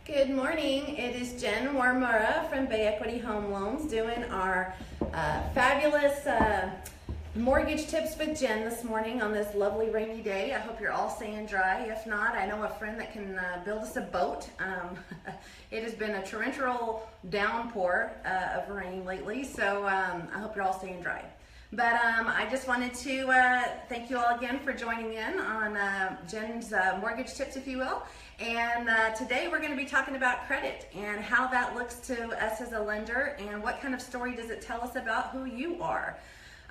Good morning. It is Jen Warmura from Bay Equity Home Loans doing our fabulous mortgage tips with Jen this morning on this lovely rainy day. I hope you're all staying dry. If not, I know a friend that can build us a boat. It has been a torrential downpour of rain lately, so I hope you're all staying dry. But I just wanted to thank you all again for joining in on Jen's mortgage tips, if you will. And today we're going to be talking about credit and how that looks to us as a lender and what kind of story does it tell us about who you are.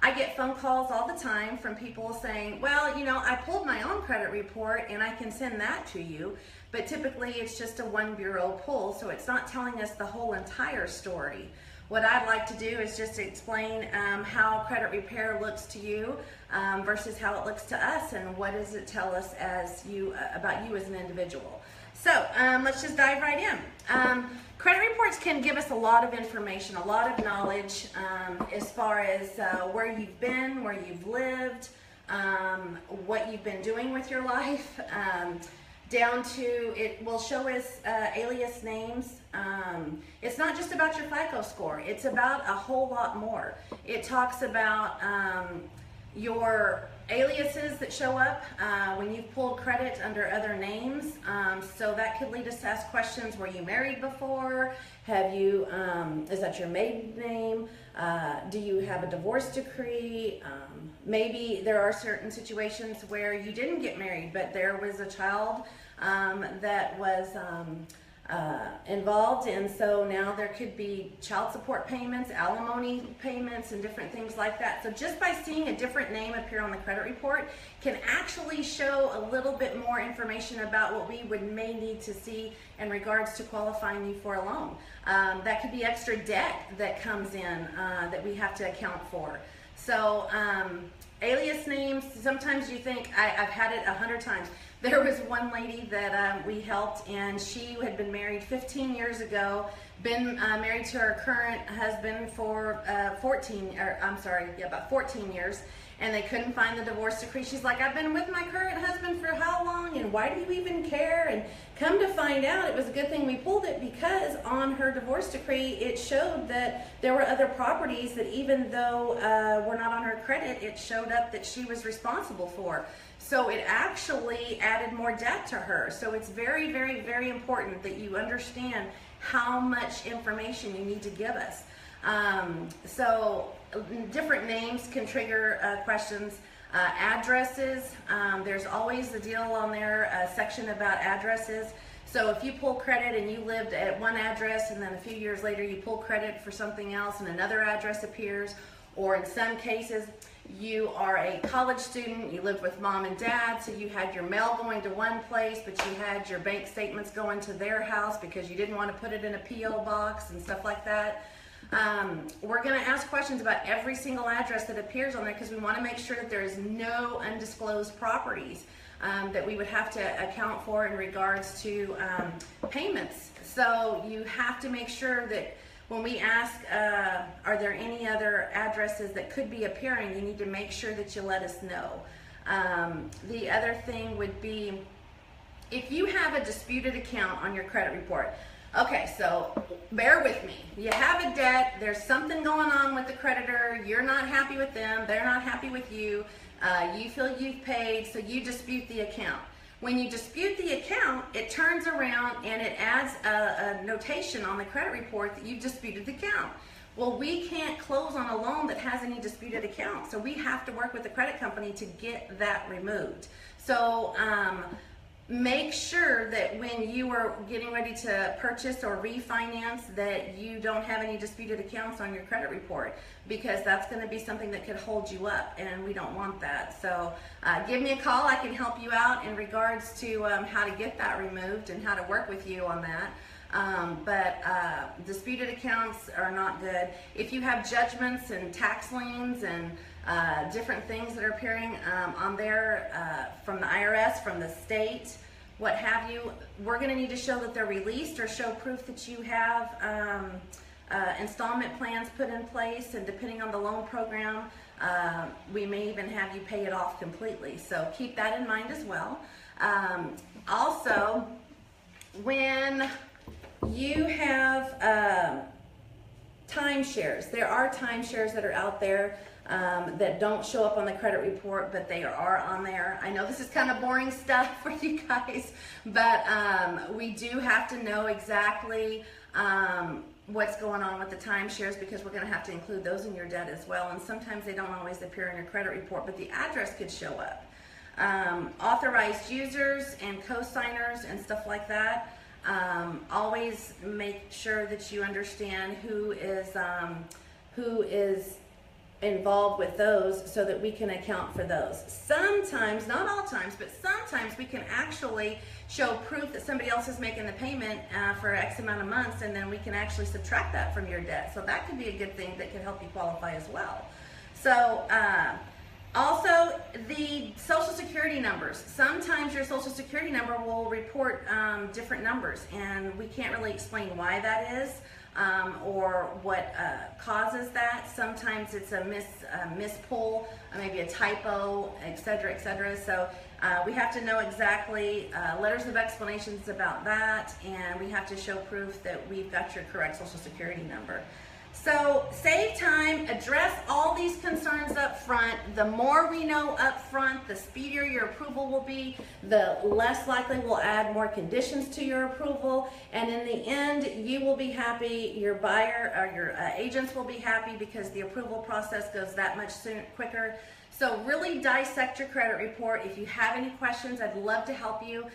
I get phone calls all the time from people saying, well, you know, I pulled my own credit report and I can send that to you, but typically it's just a one bureau pull, so it's not telling us the whole entire story. What I'd like to do is just explain how credit repair looks to you versus how it looks to us, and what does it tell us as about you as an individual. So let's just dive right in. Credit reports can give us a lot of information, a lot of knowledge as far as where you've been, where you've lived, what you've been doing with your life. Down to, it will show us alias names. It's not just about your FICO score, it's about a whole lot more. It talks about your aliases that show up when you've pulled credit under other names. So that could lead us to ask questions: were you married before? Have you, is that your maiden name? Do you have a divorce decree? Maybe there are certain situations where you didn't get married, but there was a child that was involved, and so now there could be child support payments, alimony payments, and different things like that. So just by seeing a different name appear on the credit report can actually show a little bit more information about what we may need to see in regards to qualifying you for a loan. That could be extra debt that comes in that we have to account for. So alias names, sometimes you think, I've had it 100 times. There was one lady that we helped, and she had been married 15 years ago, been married to her current husband for about 14 years, and they couldn't find the divorce decree. She's like, I've been with my current husband for how long, and why do you even care? And come to find out, it was a good thing we pulled it, because on her divorce decree, it showed that there were other properties that, even though were not on her credit, it showed up that she was responsible for. So it actually added more debt to her. So it's very, very, very important that you understand how much information you need to give us. So different names can trigger questions. Addresses, there's always the deal on there, a section about addresses. So if you pull credit and you lived at one address, and then a few years later you pull credit for something else and another address appears, or in some cases you are a college student, you lived with mom and dad, so you had your mail going to one place, but you had your bank statements going to their house because you didn't want to put it in a P.O. box and stuff like that. We're going to ask questions about every single address that appears on there, because we want to make sure that there is no undisclosed properties that we would have to account for in regards to payments. So you have to make sure that when we ask, are there any other addresses that could be appearing, you need to make sure that you let us know. The other thing would be, if you have a disputed account on your credit report. Okay, so bear with me. You have a debt, there's something going on with the creditor, you're not happy with them, they're not happy with you, you feel you've paid, so you dispute the account. When you dispute the account, it turns around and it adds a notation on the credit report that you've disputed the account. Well, we can't close on a loan that has any disputed account, so we have to work with the credit company to get that removed. So make sure that when you are getting ready to purchase or refinance that you don't have any disputed accounts on your credit report, because that's going to be something that could hold you up, and we don't want that. So give me a call. I can help you out in regards to how to get that removed and how to work with you on that. But disputed accounts are not good. If you have judgments and tax liens and different things that are appearing on there from the IRS, from the state, what have you, we're going to need to show that they're released, or show proof that you have installment plans put in place, and depending on the loan program, we may even have you pay it off completely. So keep that in mind as well. Also, when you have timeshares. There are timeshares that are out there that don't show up on the credit report, but they are on there. I know this is kind of boring stuff for you guys, but we do have to know exactly what's going on with the timeshares, because we're going to have to include those in your debt as well. And sometimes they don't always appear in your credit report, but the address could show up. Authorized users and co-signers and stuff like that. Always make sure that you understand who is involved with those, so that we can account for those. Sometimes, not all times, but sometimes we can actually show proof that somebody else is making the payment for X amount of months, and then we can actually subtract that from your debt. So that could be a good thing that could help you qualify as well. So also, the Social Security numbers. Sometimes your Social Security number will report different numbers, and we can't really explain why that is or what causes that. Sometimes it's a mispull, maybe a typo, etc., etc. So we have to know exactly letters of explanations about that, and we have to show proof that we've got your correct Social Security number. So save time, address all these concerns up front. The more we know up front, the speedier your approval will be, the less likely we'll add more conditions to your approval, and in the end, you will be happy, your buyer or your agents will be happy, because the approval process goes that much quicker. So really dissect your credit report. If you have any questions, I'd love to help you.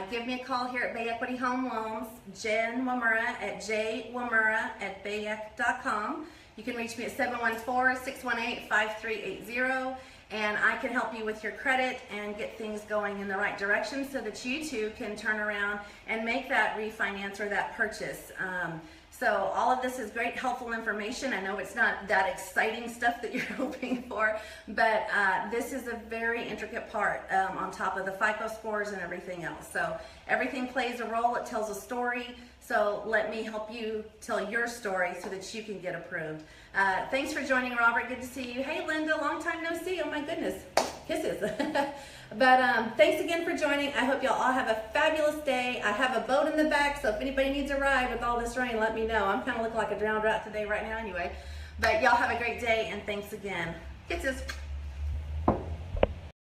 Give me a call here at Bay Equity Home Loans, Jen Wamura at jwamura@bayec.com. You can reach me at 714-618-5380, and I can help you with your credit and get things going in the right direction, so that you too can turn around and make that refinance or that purchase. So all of this is great, helpful information. I know it's not that exciting stuff that you're hoping for, but this is a very intricate part on top of the FICO scores and everything else. So everything plays a role, it tells a story. So let me help you tell your story so that you can get approved. Thanks for joining, Robert. Good to see you. Hey, Linda, long time no see. Oh my goodness, kisses. But thanks again for joining. I hope y'all all have a fabulous day. I have a boat in the back, so if anybody needs a ride with all this rain, let me know. I'm kind of looking like a drowned rat today right now anyway. But y'all have a great day, and thanks again. Kisses.